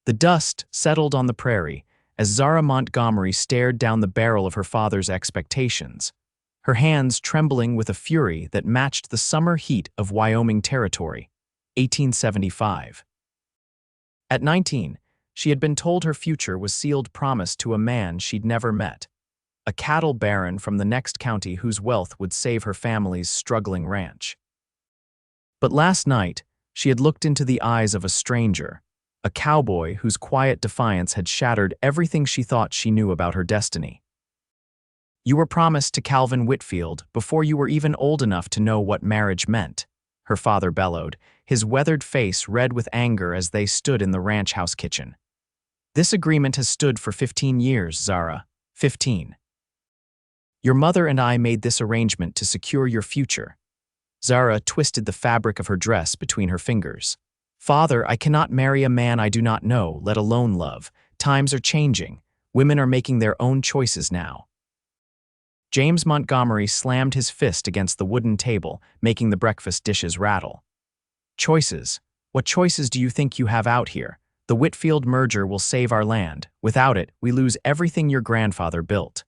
The dust settled on the prairie as Zara Montgomery stared down the barrel of her father's expectations, her hands trembling with a fury that matched the summer heat of Wyoming Territory, 1875. At 19, she had been told her future was sealed promise to a man she'd never met, a cattle baron from the next county whose wealth would save her family's struggling ranch. But last night, she had looked into the eyes of a stranger, a cowboy whose quiet defiance had shattered everything she thought she knew about her destiny. "You were promised to Calvin Whitfield before you were even old enough to know what marriage meant," her father bellowed, his weathered face red with anger as they stood in the ranch house kitchen. "This agreement has stood for 15 years, Zara. 15. Your mother and I made this arrangement to secure your future." Zara twisted the fabric of her dress between her fingers. "Father, I cannot marry a man I do not know, let alone love. Times are changing. Women are making their own choices now." James Montgomery slammed his fist against the wooden table, making the breakfast dishes rattle. "Choices? What choices do you think you have out here? The Whitfield merger will save our land. Without it, we lose everything your grandfather built."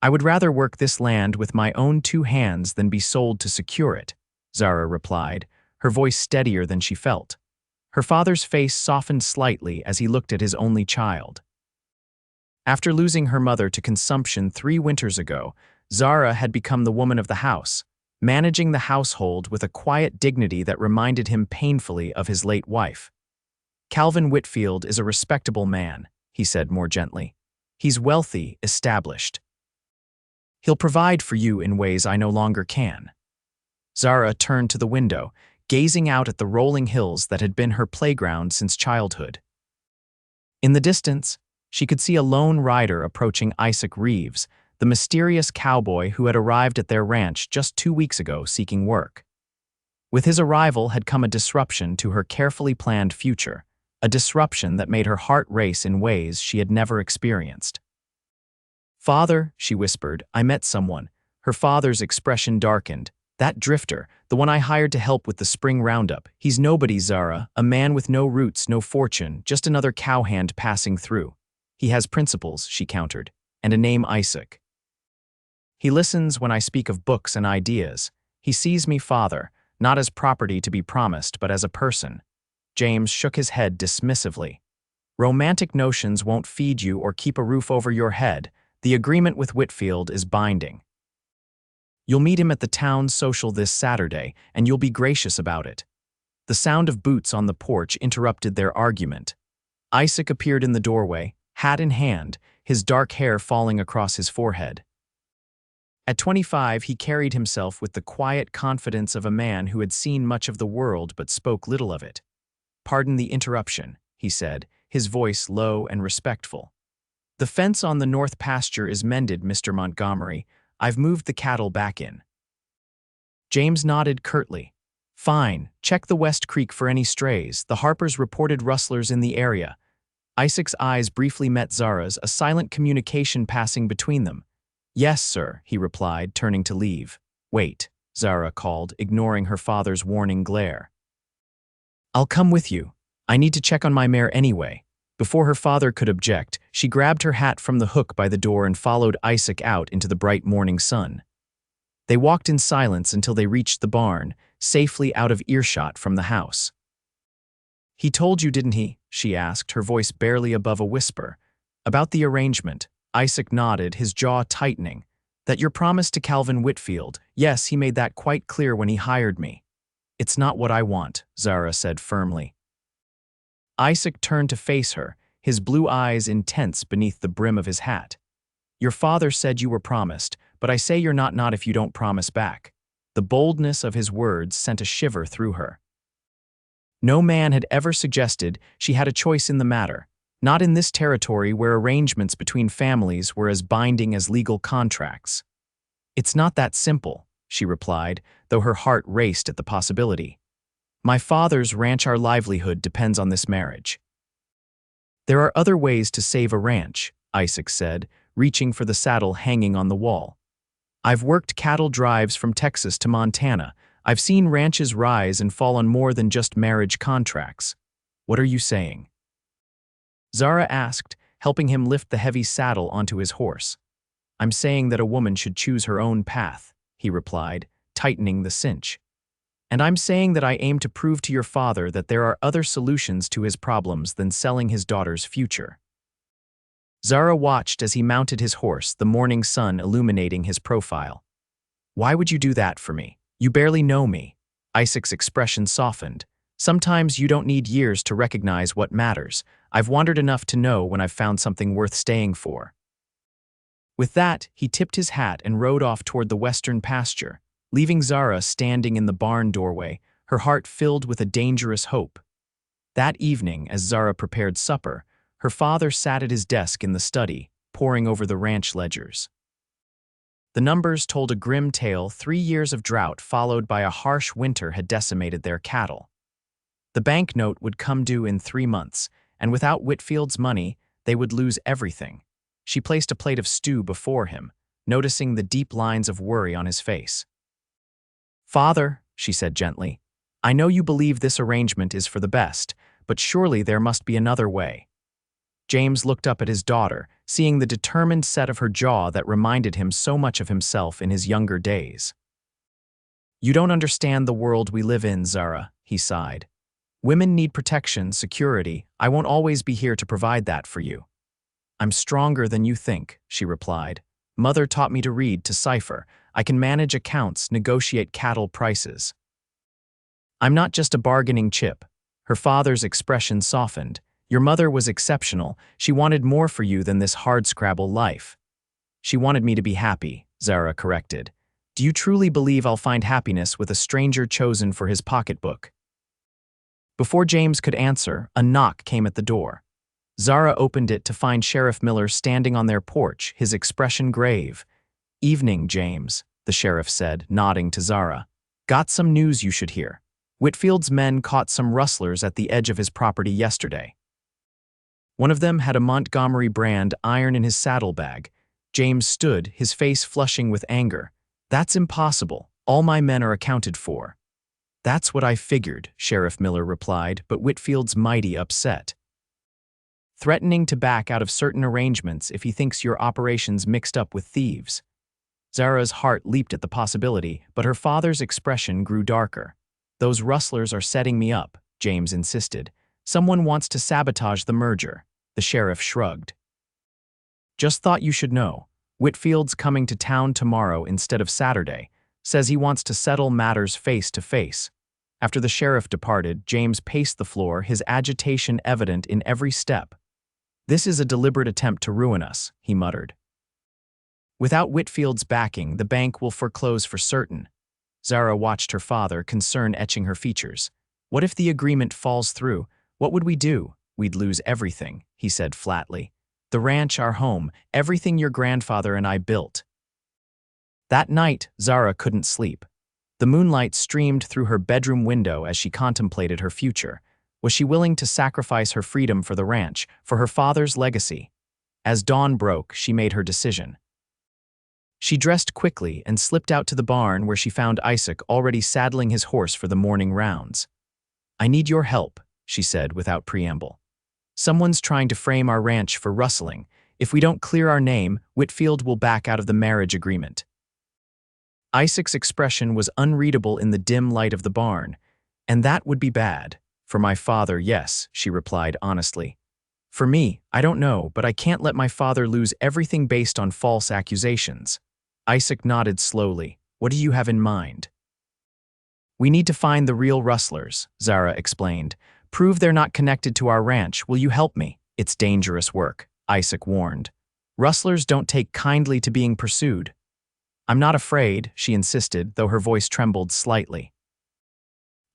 "I would rather work this land with my own 2 hands than be sold to secure it," Zara replied, her voice steadier than she felt. Her father's face softened slightly as he looked at his only child. After losing her mother to consumption 3 winters ago, Zara had become the woman of the house, managing the household with a quiet dignity that reminded him painfully of his late wife. "Calvin Whitfield is a respectable man," he said more gently. "He's wealthy, established. He'll provide for you in ways I no longer can." Zara turned to the window, gazing out at the rolling hills that had been her playground since childhood. In the distance, she could see a lone rider approaching Isaac Reeves, the mysterious cowboy who had arrived at their ranch just 2 weeks ago seeking work. With his arrival had come a disruption to her carefully planned future, a disruption that made her heart race in ways she had never experienced. "Father," she whispered, "I met someone." Her father's expression darkened. "That drifter, the one I hired to help with the spring roundup. He's nobody, Zara, a man with no roots, no fortune, just another cowhand passing through. He has principles," she countered, "and a name, Isaac. He listens when I speak of books and ideas. He sees me, father, not as property to be promised, but as a person." James shook his head dismissively. "Romantic notions won't feed you or keep a roof over your head. The agreement with Whitfield is binding. You'll meet him at the town social this Saturday, and you'll be gracious about it." The sound of boots on the porch interrupted their argument. Isaac appeared in the doorway, hat in hand, his dark hair falling across his forehead. At 25, he carried himself with the quiet confidence of a man who had seen much of the world but spoke little of it. "Pardon the interruption," he said, his voice low and respectful. "The fence on the north pasture is mended, Mr. Montgomery. I've moved the cattle back in." James nodded curtly. "Fine. Check the West Creek for any strays. The Harpers reported rustlers in the area." Isaac's eyes briefly met Zara's, a silent communication passing between them. "Yes, sir," he replied, turning to leave. "Wait," Zara called, ignoring her father's warning glare. "I'll come with you. I need to check on my mare anyway." Before her father could object, she grabbed her hat from the hook by the door and followed Isaac out into the bright morning sun. They walked in silence until they reached the barn, safely out of earshot from the house. "He told you, didn't he?" she asked, her voice barely above a whisper. "About the arrangement." Isaac nodded, his jaw tightening. "That your promise to Calvin Whitfield. Yes, he made that quite clear when he hired me." "It's not what I want," Zara said firmly. Isaac turned to face her, his blue eyes intense beneath the brim of his hat. "Your father said you were promised, but I say you're not if you don't promise back." The boldness of his words sent a shiver through her. No man had ever suggested she had a choice in the matter, not in this territory where arrangements between families were as binding as legal contracts. "It's not that simple," she replied, though her heart raced at the possibility. "My father's ranch, our livelihood depends on this marriage." "There are other ways to save a ranch," Isaac said, reaching for the saddle hanging on the wall. "I've worked cattle drives from Texas to Montana. I've seen ranches rise and fall on more than just marriage contracts." "What are you saying?" Zara asked, helping him lift the heavy saddle onto his horse. I'm saying that a woman should choose her own path, he replied, tightening the cinch. And I'm saying that I aim to prove to your father that there are other solutions to his problems than selling his daughter's future. Zara watched as he mounted his horse, the morning sun illuminating his profile. Why would you do that for me? You barely know me. Isaac's expression softened. Sometimes you don't need years to recognize what matters. I've wandered enough to know when I've found something worth staying for. With that, he tipped his hat and rode off toward the western pasture, leaving Zara standing in the barn doorway, her heart filled with a dangerous hope. That evening, as Zara prepared supper, her father sat at his desk in the study, poring over the ranch ledgers. The numbers told a grim tale. 3 years of drought followed by a harsh winter had decimated their cattle. The banknote would come due in 3 months, and without Whitfield's money, they would lose everything. She placed a plate of stew before him, noticing the deep lines of worry on his face. Father, she said gently, I know you believe this arrangement is for the best, but surely there must be another way. James looked up at his daughter, seeing the determined set of her jaw that reminded him so much of himself in his younger days. You don't understand the world we live in, Zara, he sighed. Women need protection, security. I won't always be here to provide that for you. I'm stronger than you think, she replied. Mother taught me to read, to cipher. I can manage accounts, negotiate cattle prices. I'm not just a bargaining chip. Her father's expression softened. Your mother was exceptional. She wanted more for you than this hardscrabble life. She wanted me to be happy, Zara corrected. Do you truly believe I'll find happiness with a stranger chosen for his pocketbook? Before James could answer, a knock came at the door. Zara opened it to find Sheriff Miller standing on their porch, his expression grave. Evening, James, the sheriff said, nodding to Zara. Got some news you should hear. Whitfield's men caught some rustlers at the edge of his property yesterday. One of them had a Montgomery brand iron in his saddlebag. James stood, his face flushing with anger. That's impossible. All my men are accounted for. That's what I figured, Sheriff Miller replied, but Whitfield's mighty upset. Threatening to back out of certain arrangements if he thinks your operation's mixed up with thieves. Zara's heart leaped at the possibility, but her father's expression grew darker. Those rustlers are setting me up, James insisted. Someone wants to sabotage the merger. The sheriff shrugged. Just thought you should know. Whitfield's coming to town tomorrow instead of Saturday. Says he wants to settle matters face to face. After the sheriff departed, James paced the floor, his agitation evident in every step. This is a deliberate attempt to ruin us, he muttered. Without Whitfield's backing, the bank will foreclose for certain. Zara watched her father, concern etching her features. What if the agreement falls through? What would we do? We'd lose everything, he said flatly. The ranch, our home, everything your grandfather and I built. That night, Zara couldn't sleep. The moonlight streamed through her bedroom window as she contemplated her future. Was she willing to sacrifice her freedom for the ranch, for her father's legacy? As dawn broke, she made her decision. She dressed quickly and slipped out to the barn where she found Isaac already saddling his horse for the morning rounds. I need your help, she said without preamble. Someone's trying to frame our ranch for rustling. If we don't clear our name, Whitfield will back out of the marriage agreement. Isaac's expression was unreadable in the dim light of the barn. And that would be bad. For my father, yes, she replied honestly. For me, I don't know, but I can't let my father lose everything based on false accusations. Isaac nodded slowly. What do you have in mind? We need to find the real rustlers, Zara explained. Prove they're not connected to our ranch. Will you help me? It's dangerous work, Isaac warned. Rustlers don't take kindly to being pursued. I'm not afraid, she insisted, though her voice trembled slightly.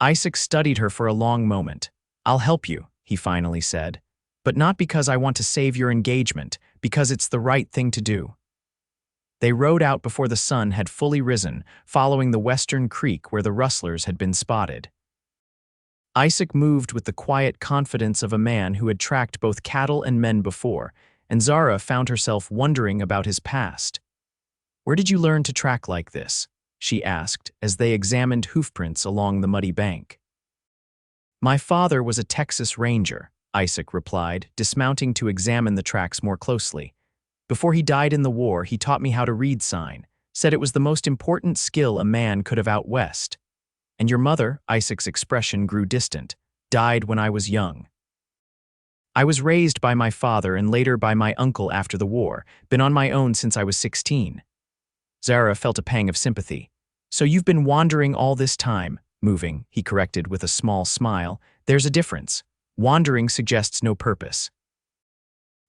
Isaac studied her for a long moment. I'll help you, he finally said. But not because I want to save your engagement, because it's the right thing to do. They rode out before the sun had fully risen, following the western creek where the rustlers had been spotted. Isaac moved with the quiet confidence of a man who had tracked both cattle and men before, and Zara found herself wondering about his past. Where did you learn to track like this? She asked as they examined hoofprints along the muddy bank. My father was a Texas Ranger, Isaac replied, dismounting to examine the tracks more closely. Before he died in the war, he taught me how to read sign, said it was the most important skill a man could have out west. And your mother, Isaac's expression grew distant, died when I was young. I was raised by my father and later by my uncle after the war, been on my own since I was 16. Zara felt a pang of sympathy. So you've been wandering all this time, moving, he corrected with a small smile. There's a difference. Wandering suggests no purpose.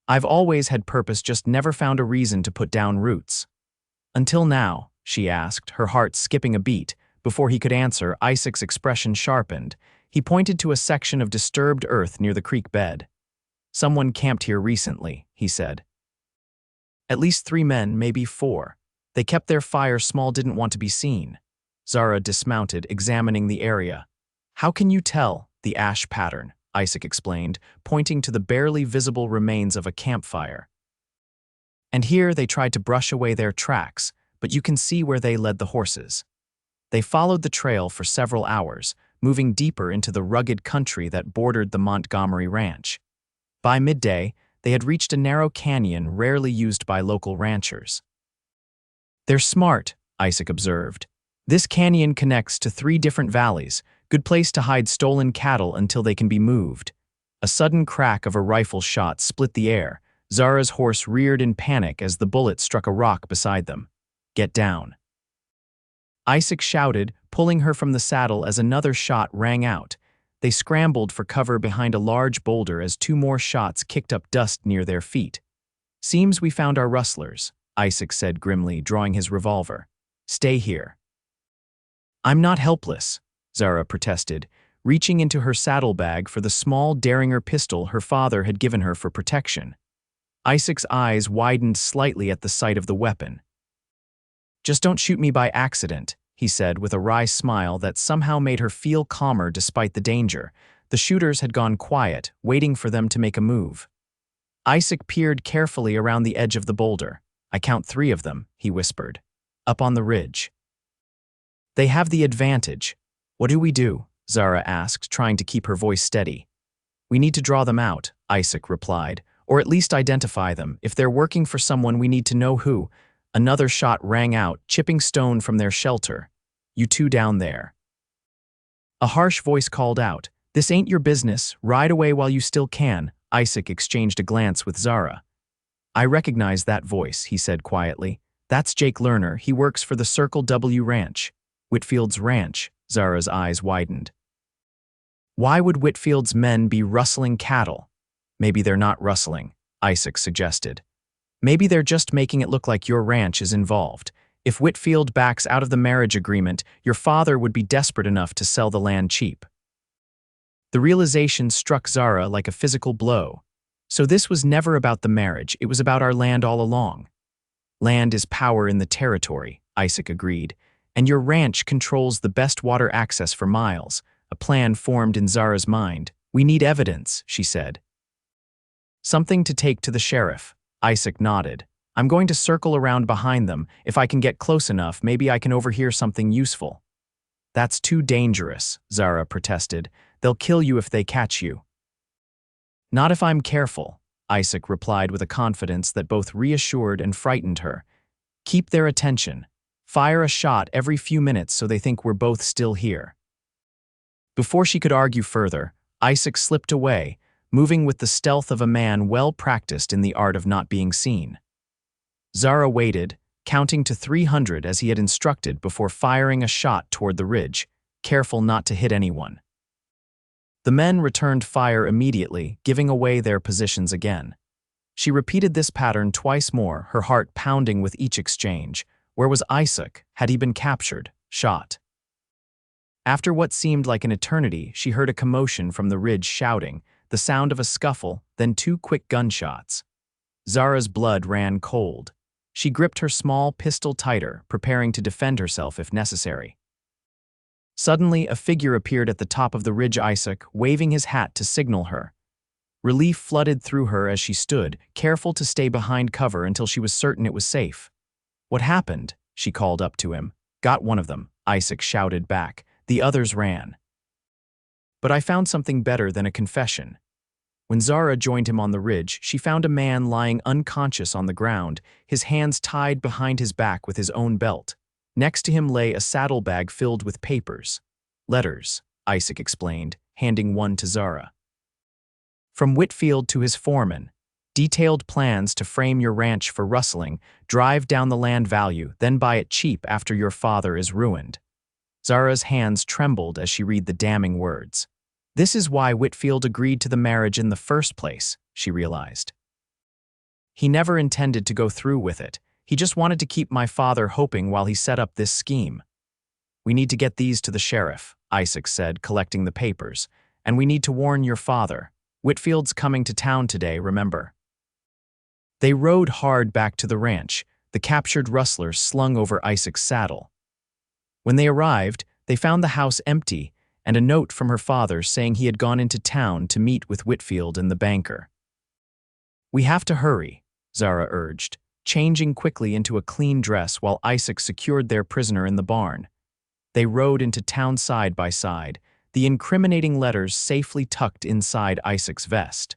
I've always had purpose, just never found a reason to put down roots. Until now, she asked, her heart skipping a beat. Before he could answer, Isaac's expression sharpened. He pointed to a section of disturbed earth near the creek bed. Someone camped here recently, he said. At least 3 men, maybe 4. They kept their fire small, didn't want to be seen. Zara dismounted, examining the area. How can you tell? The ash pattern, Isaac explained, pointing to the barely visible remains of a campfire. And here they tried to brush away their tracks, but you can see where they led the horses. They followed the trail for several hours, moving deeper into the rugged country that bordered the Montgomery ranch. By midday, they had reached a narrow canyon rarely used by local ranchers. They're smart, Isaac observed. This canyon connects to 3 different valleys, good place to hide stolen cattle until they can be moved. A sudden crack of a rifle shot split the air. Zara's horse reared in panic as the bullet struck a rock beside them. Get down. Isaac shouted, pulling her from the saddle as another shot rang out. They scrambled for cover behind a large boulder as 2 more shots kicked up dust near their feet. Seems we found our rustlers, Isaac said grimly, drawing his revolver. Stay here. I'm not helpless, Zara protested, reaching into her saddlebag for the small Derringer pistol her father had given her for protection. Isaac's eyes widened slightly at the sight of the weapon. Just don't shoot me by accident, he said with a wry smile that somehow made her feel calmer despite the danger. The shooters had gone quiet, waiting for them to make a move. Isaac peered carefully around the edge of the boulder. I count 3 of them, he whispered. Up on the ridge. They have the advantage. What do we do? Zara asked, trying to keep her voice steady. We need to draw them out, Isaac replied, or at least identify them. If they're working for someone, we need to know who. Another shot rang out, chipping stone from their shelter. You 2 down there. A harsh voice called out, This ain't your business, ride away while you still can. Isaac exchanged a glance with Zara. I recognize that voice, he said quietly. That's Jake Lerner, he works for the Circle W Ranch. Whitfield's ranch, Zara's eyes widened. Why would Whitfield's men be rustling cattle? Maybe they're not rustling, Isaac suggested. Maybe they're just making it look like your ranch is involved. If Whitfield backs out of the marriage agreement, your father would be desperate enough to sell the land cheap. The realization struck Zara like a physical blow. So this was never about the marriage, it was about our land all along. Land is power in the territory, Isaac agreed, and your ranch controls the best water access for miles. A plan formed in Zara's mind. We need evidence, she said. Something to take to the sheriff. Isaac nodded. I'm going to circle around behind them. If I can get close enough, maybe I can overhear something useful. That's too dangerous, Zara protested. They'll kill you if they catch you. Not if I'm careful, Isaac replied with a confidence that both reassured and frightened her. Keep their attention. Fire a shot every few minutes so they think we're both still here. Before she could argue further, Isaac slipped away, moving with the stealth of a man well practiced in the art of not being seen. Zara waited, counting to 300 as he had instructed before firing a shot toward the ridge, careful not to hit anyone. The men returned fire immediately, giving away their positions again. She repeated this pattern twice more, her heart pounding with each exchange. Where was Isaac? Had he been captured, shot? After what seemed like an eternity, she heard a commotion from the ridge shouting, the sound of a scuffle, then 2 quick gunshots. Zara's blood ran cold. She gripped her small pistol tighter, preparing to defend herself if necessary. Suddenly, a figure appeared at the top of the ridge, Isaac, waving his hat to signal her. Relief flooded through her as she stood, careful to stay behind cover until she was certain it was safe. What happened? She called up to him. Got one of them, Isaac shouted back. The others ran. But I found something better than a confession. When Zara joined him on the ridge, she found a man lying unconscious on the ground, his hands tied behind his back with his own belt. Next to him lay a saddlebag filled with papers. Letters, Isaac explained, handing one to Zara. From Whitfield to his foreman. Detailed plans to frame your ranch for rustling, drive down the land value, then buy it cheap after your father is ruined. Zara's hands trembled as she read the damning words. This is why Whitfield agreed to the marriage in the first place, she realized. He never intended to go through with it. He just wanted to keep my father hoping while he set up this scheme. We need to get these to the sheriff, Isaac said, collecting the papers. And we need to warn your father. Whitfield's coming to town today, remember. They rode hard back to the ranch, the captured rustlers slung over Isaac's saddle. When they arrived, they found the house empty and a note from her father saying he had gone into town to meet with Whitfield and the banker. We have to hurry, Zara urged, changing quickly into a clean dress while Isaac secured their prisoner in the barn. They rode into town side by side, the incriminating letters safely tucked inside Isaac's vest.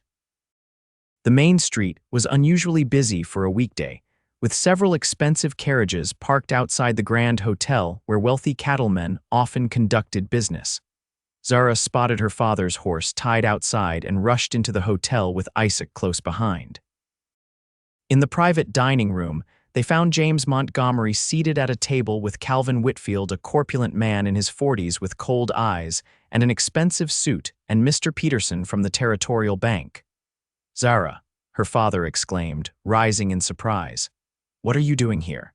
The main street was unusually busy for a weekday, with several expensive carriages parked outside the Grand Hotel where wealthy cattlemen often conducted business. Zara spotted her father's horse tied outside and rushed into the hotel with Isaac close behind. In the private dining room, they found James Montgomery seated at a table with Calvin Whitfield, a corpulent man in his 40s with cold eyes and an expensive suit, and Mr. Peterson from the Territorial Bank. Zara, her father exclaimed, rising in surprise. What are you doing here?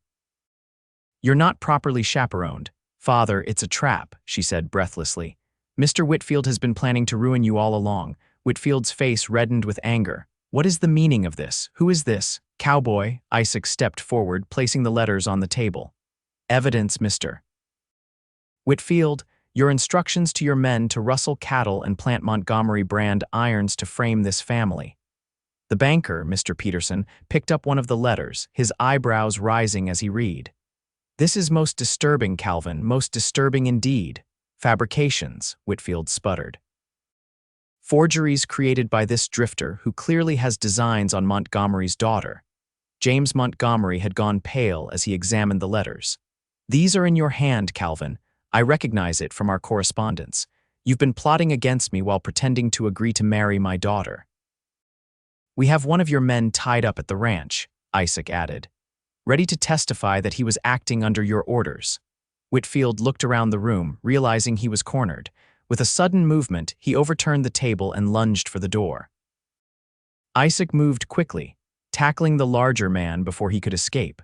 You're not properly chaperoned. Father, it's a trap, she said breathlessly. Mr. Whitfield has been planning to ruin you all along. Whitfield's face reddened with anger. What is the meaning of this? Who is this? Cowboy, Isaac stepped forward, placing the letters on the table. Evidence, Mr. Whitfield, your instructions to your men to rustle cattle and plant Montgomery brand irons to frame this family. The banker, Mr. Peterson, picked up one of the letters, his eyebrows rising as he read. This is most disturbing, Calvin, most disturbing indeed. Fabrications, Whitfield sputtered. Forgeries created by this drifter who clearly has designs on Montgomery's daughter. James Montgomery had gone pale as he examined the letters. These are in your hand, Calvin. I recognize it from our correspondence. You've been plotting against me while pretending to agree to marry my daughter. We have one of your men tied up at the ranch, Isaac added, ready to testify that he was acting under your orders. Whitfield looked around the room, realizing he was cornered. With a sudden movement, he overturned the table and lunged for the door. Isaac moved quickly, tackling the larger man before he could escape.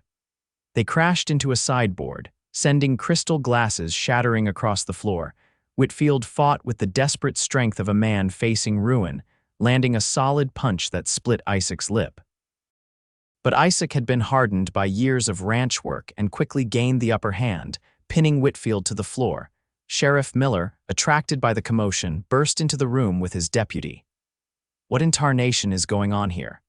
They crashed into a sideboard, sending crystal glasses shattering across the floor. Whitfield fought with the desperate strength of a man facing ruin, landing a solid punch that split Isaac's lip. But Isaac had been hardened by years of ranch work and quickly gained the upper hand, pinning Whitfield to the floor. Sheriff Miller, attracted by the commotion, burst into the room with his deputy. What in tarnation is going on here?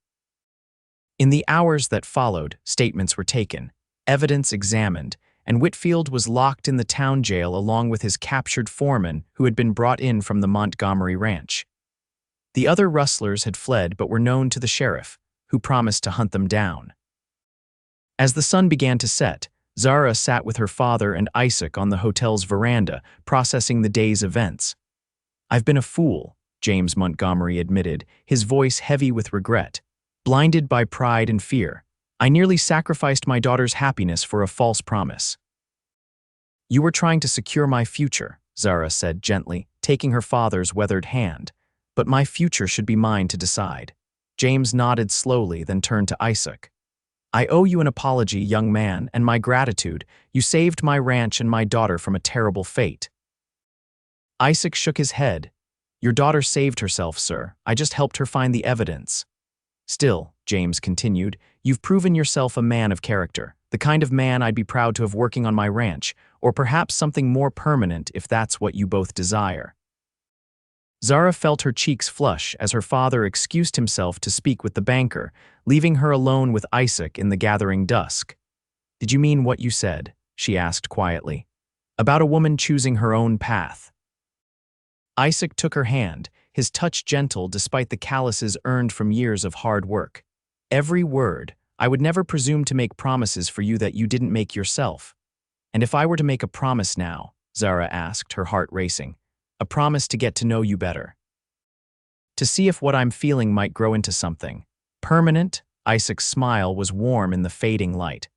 In the hours that followed, statements were taken, evidence examined, and Whitfield was locked in the town jail along with his captured foreman who had been brought in from the Montgomery ranch. The other rustlers had fled but were known to the sheriff, who promised to hunt them down. As the sun began to set, Zara sat with her father and Isaac on the hotel's veranda, processing the day's events. I've been a fool, James Montgomery admitted, his voice heavy with regret. Blinded by pride and fear, I nearly sacrificed my daughter's happiness for a false promise. You were trying to secure my future, Zara said gently, taking her father's weathered hand. But my future should be mine to decide. James nodded slowly, then turned to Isaac. I owe you an apology, young man, and my gratitude. You saved my ranch and my daughter from a terrible fate. Isaac shook his head. Your daughter saved herself, sir. I just helped her find the evidence. Still, James continued, you've proven yourself a man of character, the kind of man I'd be proud to have working on my ranch, or perhaps something more permanent if that's what you both desire. Zara felt her cheeks flush as her father excused himself to speak with the banker, leaving her alone with Isaac in the gathering dusk. Did you mean what you said? She asked quietly. About a woman choosing her own path. Isaac took her hand, his touch gentle despite the calluses earned from years of hard work. Every word, "I would never presume to make promises for you that you didn't make yourself." "And if I were to make a promise now," Zara asked, her heart racing, "a promise to get to know you better. To see if what I'm feeling might grow into something permanent." Isaac's smile was warm in the fading light.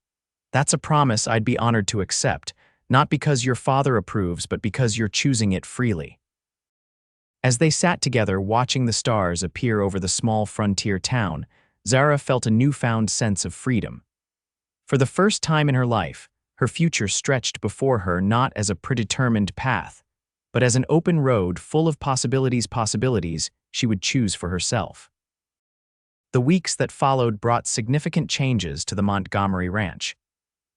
"That's a promise I'd be honored to accept, not because your father approves, but because you're choosing it freely." As they sat together watching the stars appear over the small frontier town, Zara felt a newfound sense of freedom. For the first time in her life, her future stretched before her not as a predetermined path, but as an open road full of possibilities she would choose for herself. The weeks that followed brought significant changes to the Montgomery ranch.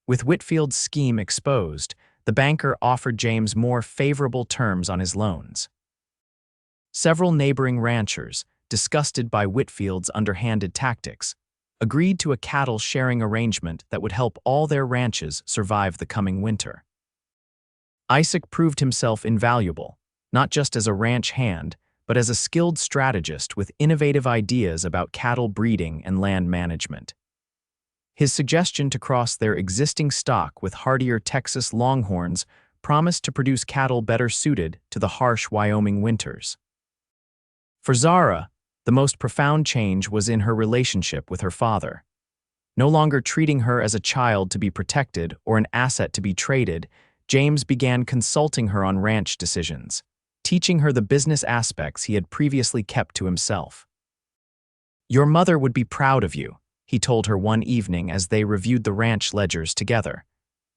With Whitfield's scheme exposed, the banker offered James more favorable terms on his loans. Several neighboring ranchers, disgusted by Whitfield's underhanded tactics, agreed to a cattle-sharing arrangement that would help all their ranches survive the coming winter. Isaac proved himself invaluable, not just as a ranch hand, but as a skilled strategist with innovative ideas about cattle breeding and land management. His suggestion to cross their existing stock with hardier Texas Longhorns promised to produce cattle better suited to the harsh Wyoming winters. For Zara, the most profound change was in her relationship with her father. No longer treating her as a child to be protected or an asset to be traded, James began consulting her on ranch decisions, teaching her the business aspects he had previously kept to himself. "Your mother would be proud of you," he told her one evening as they reviewed the ranch ledgers together.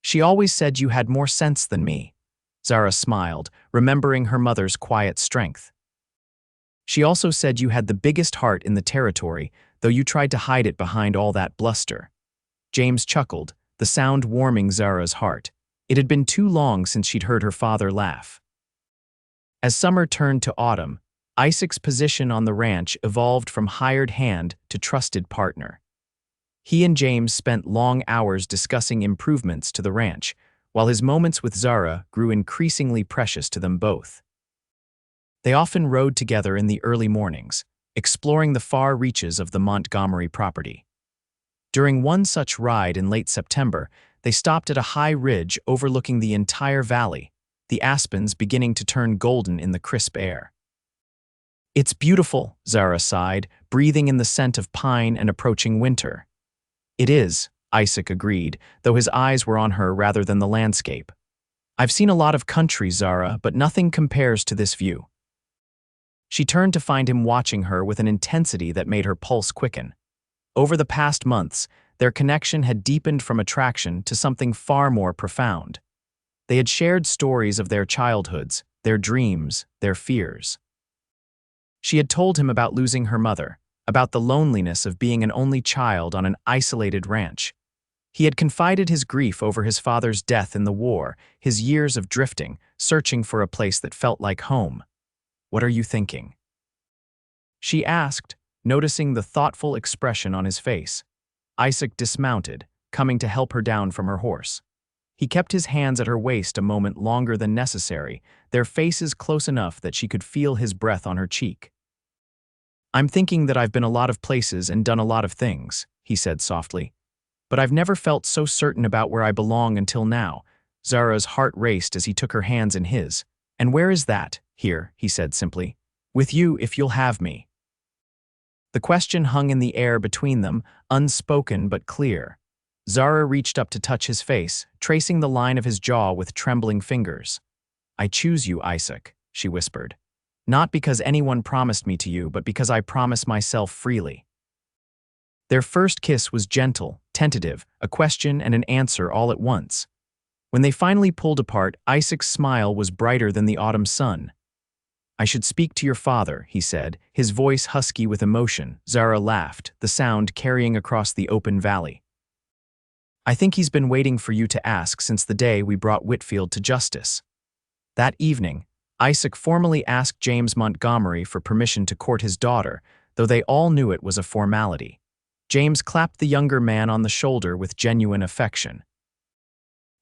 "She always said you had more sense than me." Zara smiled, remembering her mother's quiet strength. "She also said you had the biggest heart in the territory, though you tried to hide it behind all that bluster." James chuckled, the sound warming Zara's heart. It had been too long since she'd heard her father laugh. As summer turned to autumn, Isaac's position on the ranch evolved from hired hand to trusted partner. He and James spent long hours discussing improvements to the ranch, while his moments with Zara grew increasingly precious to them both. They often rode together in the early mornings, exploring the far reaches of the Montgomery property. During one such ride in late September, they stopped at a high ridge overlooking the entire valley, the aspens beginning to turn golden in the crisp air. "It's beautiful," Zara sighed, breathing in the scent of pine and approaching winter. "It is," Isaac agreed, though his eyes were on her rather than the landscape. "I've seen a lot of country, Zara, but nothing compares to this view." She turned to find him watching her with an intensity that made her pulse quicken. Over the past months, their connection had deepened from attraction to something far more profound. They had shared stories of their childhoods, their dreams, their fears. She had told him about losing her mother, about the loneliness of being an only child on an isolated ranch. He had confided his grief over his father's death in the war, his years of drifting, searching for a place that felt like home. "What are you thinking?" she asked, noticing the thoughtful expression on his face. Isaac dismounted, coming to help her down from her horse. He kept his hands at her waist a moment longer than necessary, their faces close enough that she could feel his breath on her cheek. "I'm thinking that I've been a lot of places and done a lot of things," he said softly. "But I've never felt so certain about where I belong until now." Zara's heart raced as he took her hands in his. "And where is that?" "Here," he said simply. "With you if you'll have me." The question hung in the air between them, unspoken but clear. Zara reached up to touch his face, tracing the line of his jaw with trembling fingers. "I choose you, Isaac," she whispered. "Not because anyone promised me to you, but because I promise myself freely." Their first kiss was gentle, tentative, a question and an answer all at once. When they finally pulled apart, Isaac's smile was brighter than the autumn sun. "I should speak to your father," he said, his voice husky with emotion. Zara laughed, the sound carrying across the open valley. "I think he's been waiting for you to ask since the day we brought Whitfield to justice." That evening, Isaac formally asked James Montgomery for permission to court his daughter, though they all knew it was a formality. James clapped the younger man on the shoulder with genuine affection.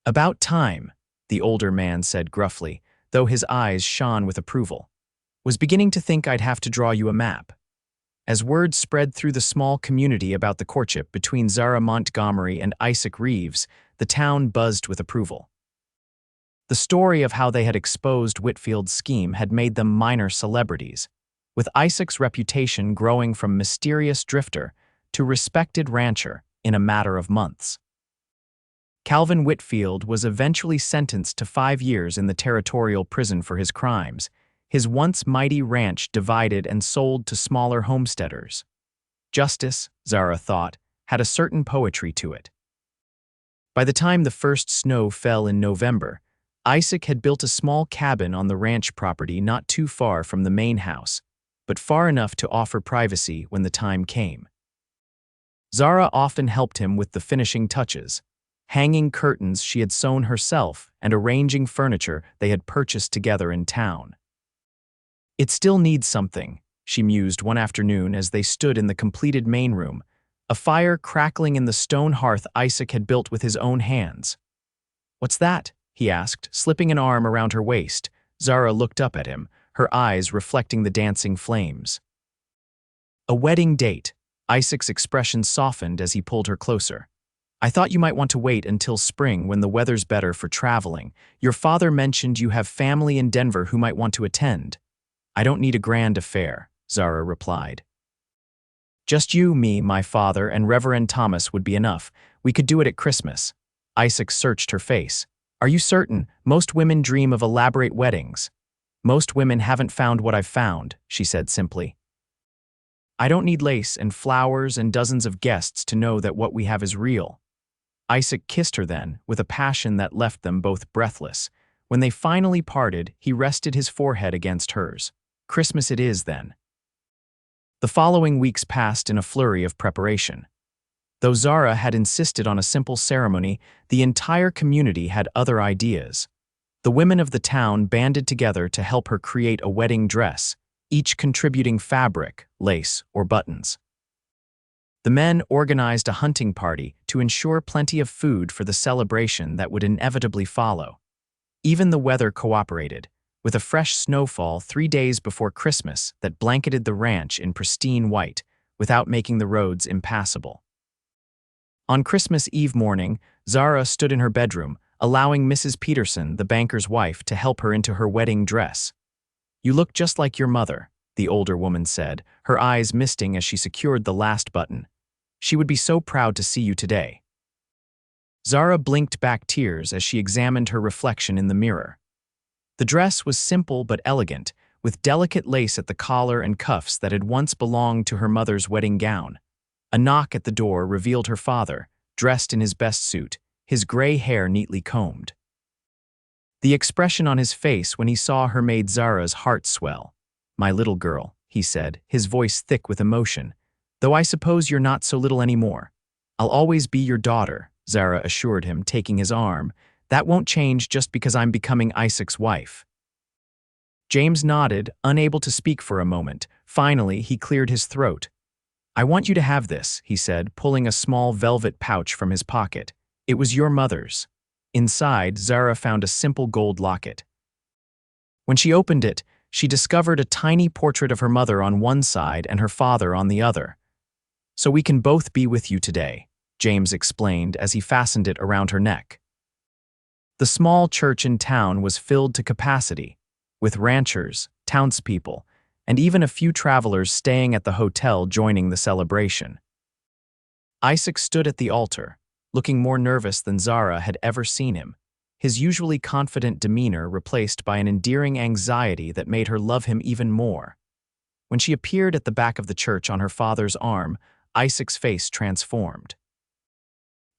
"About time," the older man said gruffly, though his eyes shone with approval. Was beginning to think I'd have to draw you a map. As word spread through the small community about the courtship between Zara Montgomery and Isaac Reeves, the town buzzed with approval. The story of how they had exposed Whitfield's scheme had made them minor celebrities, with Isaac's reputation growing from mysterious drifter to respected rancher in a matter of months. Calvin Whitfield was eventually sentenced to 5 years in the territorial prison for his crimes, his once mighty ranch divided and sold to smaller homesteaders. Justice, Zara thought, had a certain poetry to it. By the time the first snow fell in November, Isaac had built a small cabin on the ranch property not too far from the main house, but far enough to offer privacy when the time came. Zara often helped him with the finishing touches, hanging curtains she had sewn herself and arranging furniture they had purchased together in town. "It still needs something," she mused one afternoon as they stood in the completed main room, a fire crackling in the stone hearth Isaac had built with his own hands. "What's that?" he asked, slipping an arm around her waist. Zara looked up at him, her eyes reflecting the dancing flames. "A wedding date." Isaac's expression softened as he pulled her closer. "I thought you might want to wait until spring when the weather's better for traveling. Your father mentioned you have family in Denver who might want to attend." "I don't need a grand affair," Zara replied. "Just you, me, my father, and Reverend Thomas would be enough. We could do it at Christmas." Isaac searched her face. "Are you certain? Most women dream of elaborate weddings." "Most women haven't found what I've found," she said simply. "I don't need lace and flowers and dozens of guests to know that what we have is real." Isaac kissed her then, with a passion that left them both breathless. When they finally parted, he rested his forehead against hers. "Christmas it is, then." The following weeks passed in a flurry of preparation. Though Zara had insisted on a simple ceremony, the entire community had other ideas. The women of the town banded together to help her create a wedding dress, each contributing fabric, lace, or buttons. The men organized a hunting party to ensure plenty of food for the celebration that would inevitably follow. Even the weather cooperated, with a fresh snowfall 3 days before Christmas that blanketed the ranch in pristine white, without making the roads impassable. On Christmas Eve morning, Zara stood in her bedroom, allowing Mrs. Peterson, the banker's wife, to help her into her wedding dress. "You look just like your mother," the older woman said, her eyes misting as she secured the last button. "She would be so proud to see you today." Zara blinked back tears as she examined her reflection in the mirror. The dress was simple but elegant, with delicate lace at the collar and cuffs that had once belonged to her mother's wedding gown. A knock at the door revealed her father, dressed in his best suit, his gray hair neatly combed. The expression on his face when he saw her made Zara's heart swell. "My little girl," he said, his voice thick with emotion, "though I suppose you're not so little anymore." "I'll always be your daughter," Zara assured him, taking his arm. "That won't change just because I'm becoming Isaac's wife." James nodded, unable to speak for a moment. Finally, he cleared his throat. "I want you to have this," he said, pulling a small velvet pouch from his pocket. "It was your mother's." Inside, Zara found a simple gold locket. When she opened it, she discovered a tiny portrait of her mother on one side and her father on the other. "So we can both be with you today," James explained as he fastened it around her neck. The small church in town was filled to capacity, with ranchers, townspeople, and even a few travelers staying at the hotel joining the celebration. Isaac stood at the altar, looking more nervous than Zara had ever seen him, his usually confident demeanor replaced by an endearing anxiety that made her love him even more. When she appeared at the back of the church on her father's arm, Isaac's face transformed.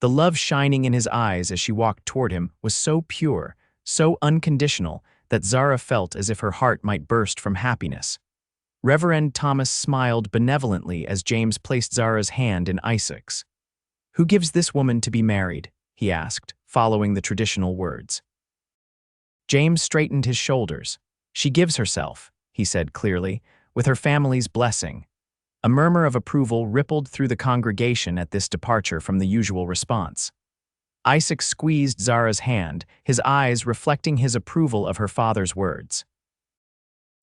The love shining in his eyes as she walked toward him was so pure, so unconditional, that Zara felt as if her heart might burst from happiness. Reverend Thomas smiled benevolently as James placed Zara's hand in Isaac's. "Who gives this woman to be married?" he asked, following the traditional words. James straightened his shoulders. "She gives herself," he said clearly, "with her family's blessing." A murmur of approval rippled through the congregation at this departure from the usual response. Isaac squeezed Zara's hand, his eyes reflecting his approval of her father's words.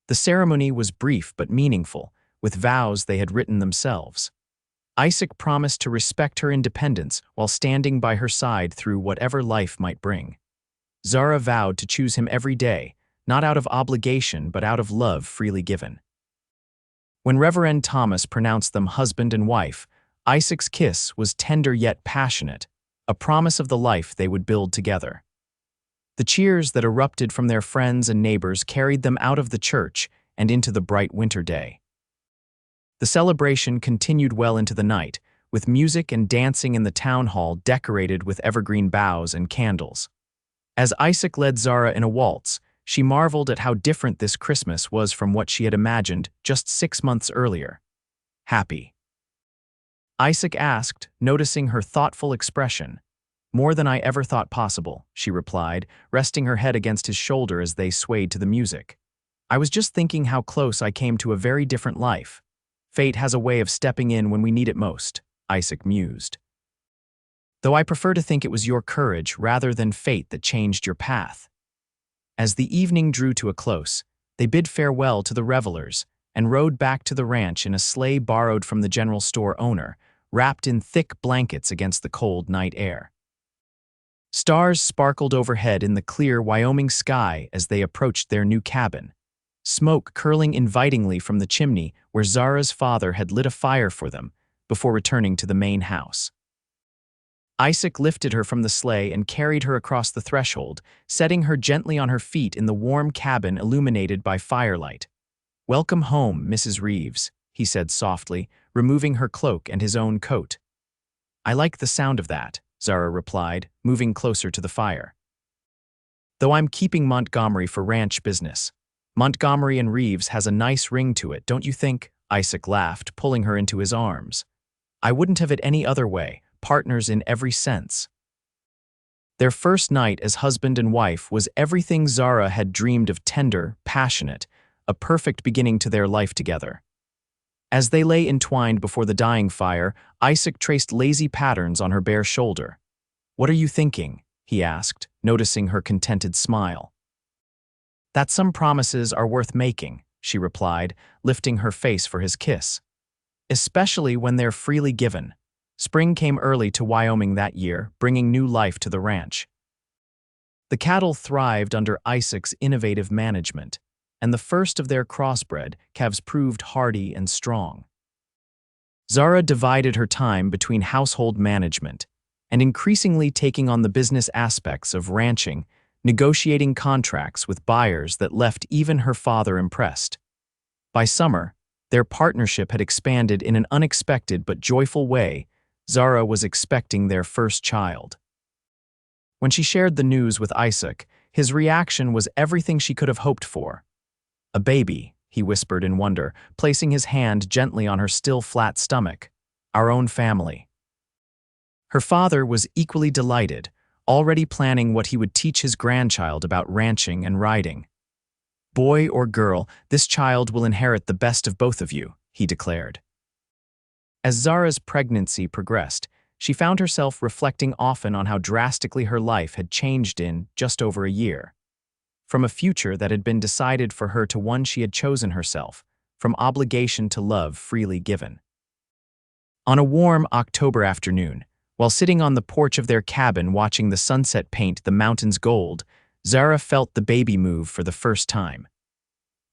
The ceremony was brief but meaningful, with vows they had written themselves. Isaac promised to respect her independence while standing by her side through whatever life might bring. Zara vowed to choose him every day, not out of obligation but out of love freely given. When Reverend Thomas pronounced them husband and wife, Isaac's kiss was tender yet passionate, a promise of the life they would build together. The cheers that erupted from their friends and neighbors carried them out of the church and into the bright winter day. The celebration continued well into the night, with music and dancing in the town hall decorated with evergreen boughs and candles. As Isaac led Zara in a waltz, she marveled at how different this Christmas was from what she had imagined just 6 months earlier. Happy? Isaac asked, noticing her thoughtful expression. More than I ever thought possible, she replied, resting her head against his shoulder as they swayed to the music. I was just thinking how close I came to a very different life. Fate has a way of stepping in when we need it most, Isaac mused. Though I prefer to think it was your courage rather than fate that changed your path. As the evening drew to a close, they bid farewell to the revelers and rode back to the ranch in a sleigh borrowed from the general store owner, wrapped in thick blankets against the cold night air. Stars sparkled overhead in the clear Wyoming sky as they approached their new cabin, smoke curling invitingly from the chimney where Zara's father had lit a fire for them before returning to the main house. Isaac lifted her from the sleigh and carried her across the threshold, setting her gently on her feet in the warm cabin illuminated by firelight. "Welcome home, Mrs. Reeves," he said softly, removing her cloak and his own coat. "I like the sound of that," Zara replied, moving closer to the fire. "Though I'm keeping Montgomery for ranch business. Montgomery and Reeves has a nice ring to it, don't you think?" Isaac laughed, pulling her into his arms. "I wouldn't have it any other way, partners in every sense." Their first night as husband and wife was everything Zara had dreamed of: tender, passionate, a perfect beginning to their life together. As they lay entwined before the dying fire, Isaac traced lazy patterns on her bare shoulder. "What are you thinking?" he asked, noticing her contented smile. "That some promises are worth making," she replied, lifting her face for his kiss. "Especially when they're freely given." Spring came early to Wyoming that year, bringing new life to the ranch. The cattle thrived under Isaac's innovative management, and the first of their crossbred calves proved hardy and strong. Zara divided her time between household management and increasingly taking on the business aspects of ranching, negotiating contracts with buyers that left even her father impressed. By summer, their partnership had expanded in an unexpected but joyful way. Zara was expecting their first child. When she shared the news with Isaac, his reaction was everything she could have hoped for. "A baby," he whispered in wonder, placing his hand gently on her still flat stomach. "Our own family." Her father was equally delighted, already planning what he would teach his grandchild about ranching and riding. "Boy or girl, this child will inherit the best of both of you," he declared. As Zara's pregnancy progressed, she found herself reflecting often on how drastically her life had changed in just over a year. From a future that had been decided for her to one she had chosen herself, from obligation to love freely given. On a warm October afternoon, while sitting on the porch of their cabin watching the sunset paint the mountains gold, Zara felt the baby move for the first time.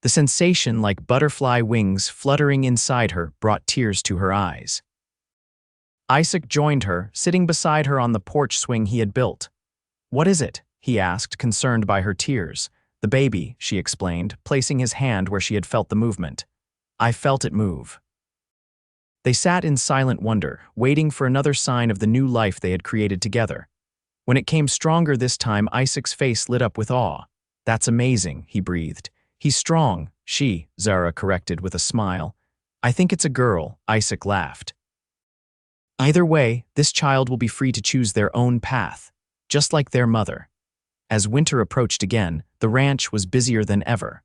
The sensation, like butterfly wings fluttering inside her, brought tears to her eyes. Isaac joined her, sitting beside her on the porch swing he had built. "What is it?" he asked, concerned by her tears. "The baby," she explained, placing his hand where she had felt the movement. "I felt it move." They sat in silent wonder, waiting for another sign of the new life they had created together. When it came stronger this time, Isaac's face lit up with awe. "That's amazing," he breathed. "He's strong," Zara corrected with a smile. "I think it's a girl," Isaac laughed. "Either way, this child will be free to choose their own path, just like their mother." As winter approached again, the ranch was busier than ever.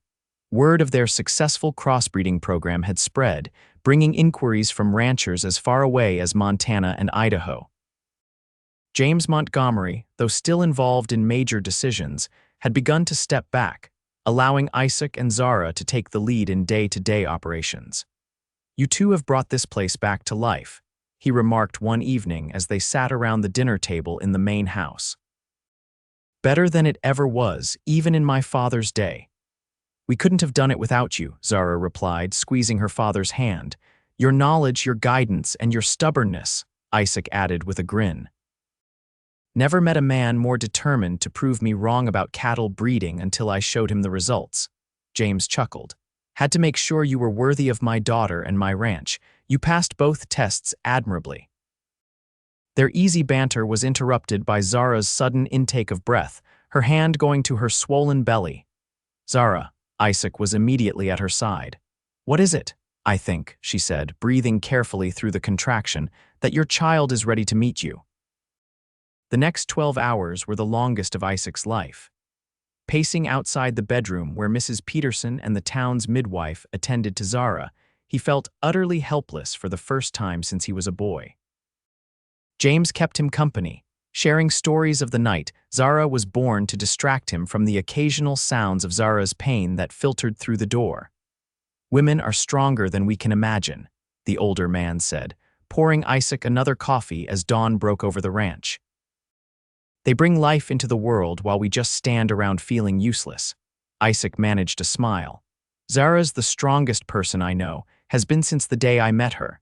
Word of their successful crossbreeding program had spread, bringing inquiries from ranchers as far away as Montana and Idaho. James Montgomery, though still involved in major decisions, had begun to step back, allowing Isaac and Zara to take the lead in day-to-day operations. "You two have brought this place back to life," he remarked one evening as they sat around the dinner table in the main house. "Better than it ever was, even in my father's day." "We couldn't have done it without you," Zara replied, squeezing her father's hand. "Your knowledge, your guidance, and your stubbornness," Isaac added with a grin. "Never met a man more determined to prove me wrong about cattle breeding until I showed him the results," James chuckled. "Had to make sure you were worthy of my daughter and my ranch. You passed both tests admirably." Their easy banter was interrupted by Zara's sudden intake of breath, her hand going to her swollen belly. "Zara," Isaac was immediately at her side. "What is it?" "I think," she said, breathing carefully through the contraction, "that your child is ready to meet you." The next 12 hours were the longest of Isaac's life. Pacing outside the bedroom where Mrs. Peterson and the town's midwife attended to Zara, he felt utterly helpless for the first time since he was a boy. James kept him company. Sharing stories of the night, Zara was born to distract him from the occasional sounds of Zara's pain that filtered through the door. "Women are stronger than we can imagine," the older man said, pouring Isaac another coffee as dawn broke over the ranch. "They bring life into the world while we just stand around feeling useless." Isaac managed a smile. "Zara's the strongest person I know, has been since the day I met her."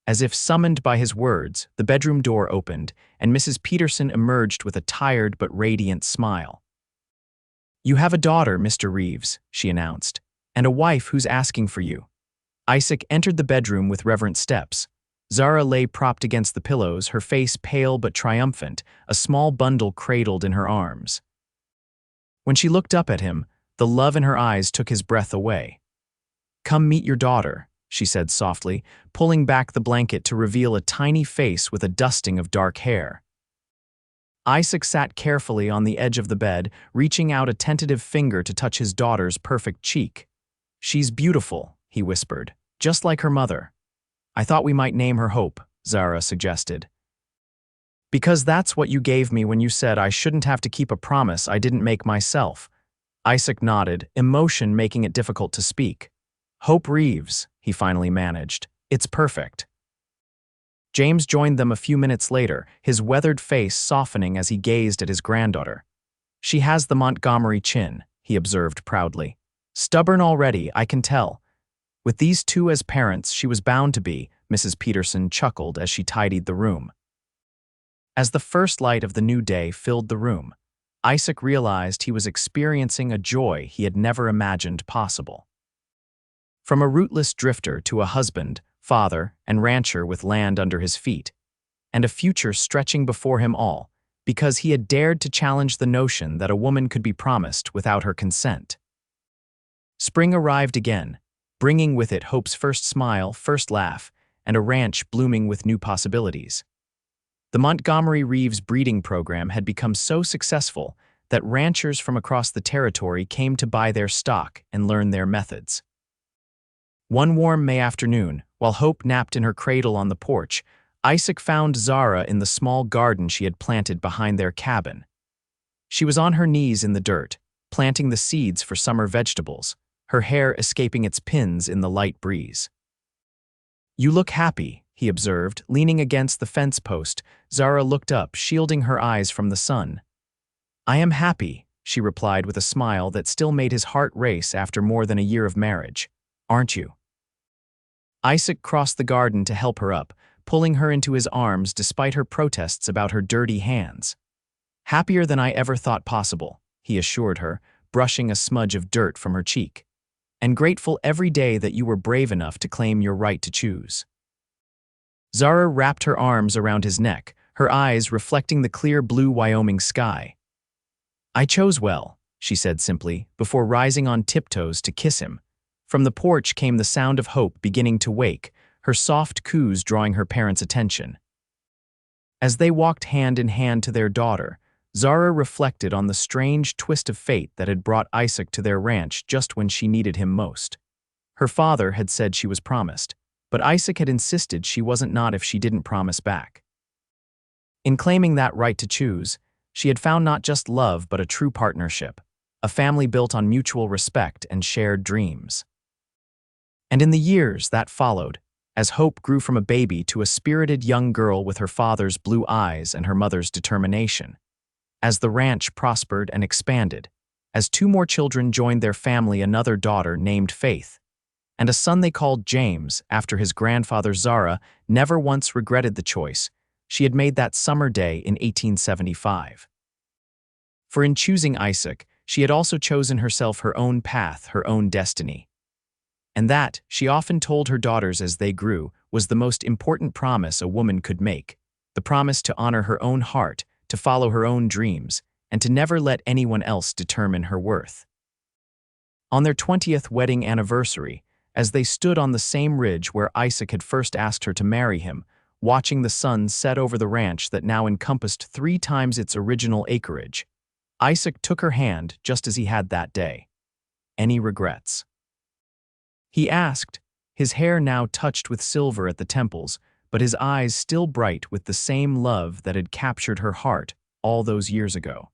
As if summoned by his words, the bedroom door opened, and Mrs. Peterson emerged with a tired but radiant smile. "You have a daughter, Mr. Reeves," she announced, "and a wife who's asking for you." Isaac entered the bedroom with reverent steps. Zara lay propped against the pillows, her face pale but triumphant, a small bundle cradled in her arms. When she looked up at him, the love in her eyes took his breath away. "Come meet your daughter," she said softly, pulling back the blanket to reveal a tiny face with a dusting of dark hair. Isaac sat carefully on the edge of the bed, reaching out a tentative finger to touch his daughter's perfect cheek. "She's beautiful," he whispered, "just like her mother." "I thought we might name her Hope," Zara suggested. "Because that's what you gave me when you said I shouldn't have to keep a promise I didn't make myself." Isaac nodded, emotion making it difficult to speak. "Hope Reeves," he finally managed. "It's perfect." James joined them a few minutes later, his weathered face softening as he gazed at his granddaughter. "She has the Montgomery chin," he observed proudly. "Stubborn already, I can tell. With these two as parents, she was bound to be," Mrs. Peterson chuckled as she tidied the room. As the first light of the new day filled the room, Isaac realized he was experiencing a joy he had never imagined possible. From a rootless drifter to a husband, father, and rancher with land under his feet, and a future stretching before him all, because he had dared to challenge the notion that a woman could be promised without her consent. Spring arrived again, bringing with it Hope's first smile, first laugh, and a ranch blooming with new possibilities. The Montgomery Reeves breeding program had become so successful that ranchers from across the territory came to buy their stock and learn their methods. One warm May afternoon, while Hope napped in her cradle on the porch, Isaac found Zara in the small garden she had planted behind their cabin. She was on her knees in the dirt, planting the seeds for summer vegetables, her hair escaping its pins in the light breeze. "You look happy," he observed, leaning against the fence post. Zara looked up, shielding her eyes from the sun. "I am happy," she replied with a smile that still made his heart race after more than a year of marriage. "Aren't you?" Isaac crossed the garden to help her up, pulling her into his arms despite her protests about her dirty hands. "Happier than I ever thought possible," he assured her, brushing a smudge of dirt from her cheek. "And grateful every day that you were brave enough to claim your right to choose." Zara wrapped her arms around his neck, her eyes reflecting the clear blue Wyoming sky. "I chose well," she said simply, before rising on tiptoes to kiss him. From the porch came the sound of Hope beginning to wake, her soft coos drawing her parents' attention. As they walked hand in hand to their daughter, Zara reflected on the strange twist of fate that had brought Isaac to their ranch just when she needed him most. Her father had said she was promised, but Isaac had insisted she wasn't not if she didn't promise back. In claiming that right to choose, she had found not just love but a true partnership, a family built on mutual respect and shared dreams. And in the years that followed, as Hope grew from a baby to a spirited young girl with her father's blue eyes and her mother's determination, as the ranch prospered and expanded, as two more children joined their family, another daughter named Faith, and a son they called James after his grandfather, Zara never once regretted the choice she had made that summer day in 1875. For in choosing Isaac, she had also chosen herself her own path, her own destiny. And that, she often told her daughters as they grew, was the most important promise a woman could make, the promise to honor her own heart, to follow her own dreams, and to never let anyone else determine her worth. On their 20th wedding anniversary, as they stood on the same ridge where Isaac had first asked her to marry him, watching the sun set over the ranch that now encompassed 3 times its original acreage, Isaac took her hand just as he had that day. "Any regrets?" he asked, his hair now touched with silver at the temples, but his eyes still bright with the same love that had captured her heart all those years ago.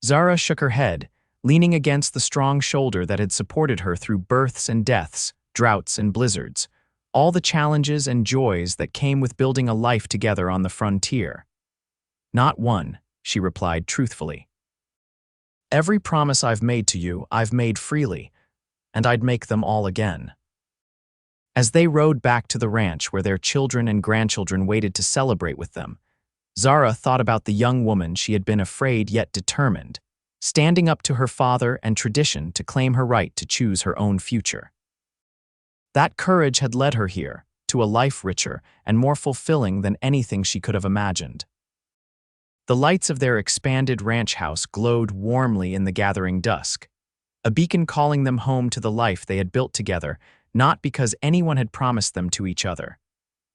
Zara shook her head, leaning against the strong shoulder that had supported her through births and deaths, droughts and blizzards, all the challenges and joys that came with building a life together on the frontier. "Not one," she replied truthfully. "Every promise I've made to you, I've made freely, and I'd make them all again." As they rode back to the ranch where their children and grandchildren waited to celebrate with them, Zara thought about the young woman she had been afraid yet determined, standing up to her father and tradition to claim her right to choose her own future. That courage had led her here, to a life richer and more fulfilling than anything she could have imagined. The lights of their expanded ranch house glowed warmly in the gathering dusk, a beacon calling them home to the life they had built together, not because anyone had promised them to each other,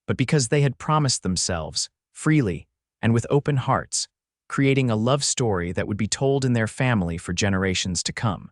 but because they had promised themselves, freely and with open hearts, creating a love story that would be told in their family for generations to come.